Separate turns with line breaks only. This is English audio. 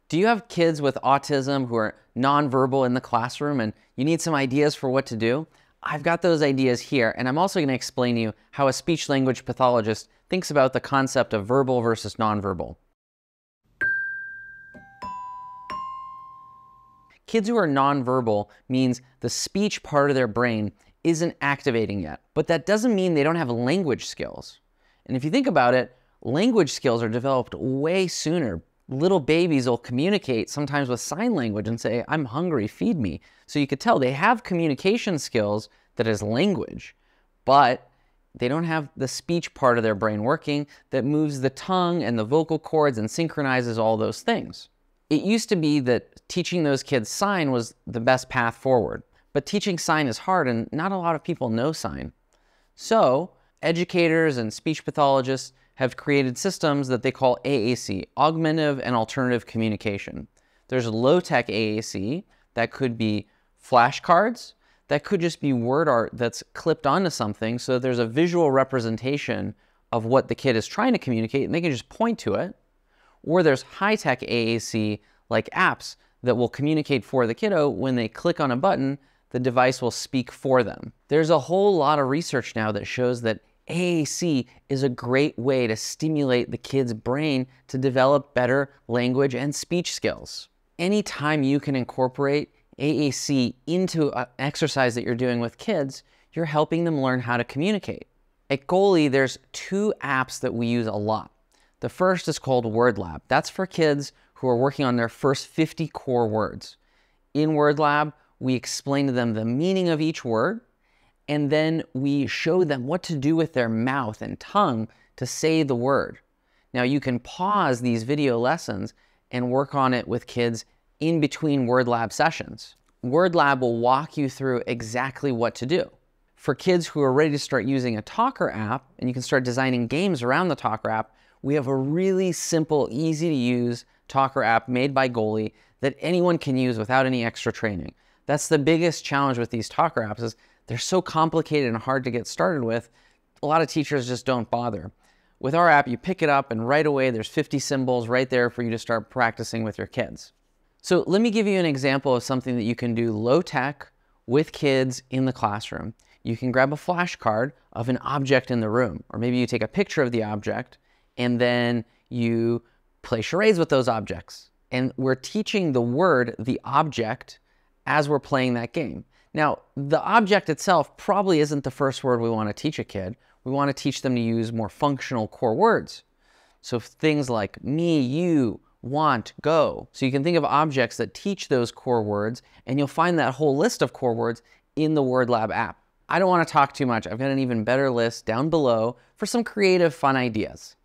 Do you have kids with autism who are nonverbal in the classroom and you need some ideas for what to do? I've got those ideas here, and I'm also going to explain to you how a speech-language pathologist thinks about the concept of verbal versus nonverbal. Kids who are nonverbal means the speech part of their brain isn't activating yet, but that doesn't mean they don't have language skills. And if you think about it, language skills are developed way sooner. Little babies will communicate sometimes with sign language and say, "I'm hungry, feed me." So you could tell they have communication skills that is language, but they don't have the speech part of their brain working that moves the tongue and the vocal cords and synchronizes all those things. It used to be that teaching those kids sign was the best path forward, but teaching sign is hard and not a lot of people know sign. So educators and speech pathologists have created systems that they call AAC, Augmentative and Alternative Communication. There's low-tech AAC, that could be flashcards, that could just be word art that's clipped onto something so there's a visual representation of what the kid is trying to communicate and they can just point to it. Or there's high-tech AAC, like apps, that will communicate for the kiddo. When they click on a button, the device will speak for them. There's a whole lot of research now that shows that AAC is a great way to stimulate the kid's brain to develop better language and speech skills. Anytime you can incorporate AAC into an exercise that you're doing with kids, you're helping them learn how to communicate. At Goalie, there's two apps that we use a lot. The first is called Word Lab. That's for kids who are working on their first 50 core words. In Word Lab, we explain to them the meaning of each word, and then we show them what to do with their mouth and tongue to say the word. Now you can pause these video lessons and work on it with kids in between Word Lab sessions. Word Lab will walk you through exactly what to do. For kids who are ready to start using a Talker app, and you can start designing games around the Talker app, we have a really simple, easy to use Talker app made by Goalie that anyone can use without any extra training. That's the biggest challenge with these Talker apps is they're so complicated and hard to get started with, a lot of teachers just don't bother. With our app, you pick it up and right away there's 50 symbols right there for you to start practicing with your kids. So let me give you an example of something that you can do low tech with kids in the classroom. You can grab a flashcard of an object in the room, or maybe you take a picture of the object and then you play charades with those objects. And we're teaching the word, the object, as we're playing that game. Now, the object itself probably isn't the first word we want to teach a kid. We want to teach them to use more functional core words. So things like me, you, want, go. So you can think of objects that teach those core words, and you'll find that whole list of core words in the Word Lab app. I don't want to talk too much. I've got an even better list down below for some creative, fun ideas.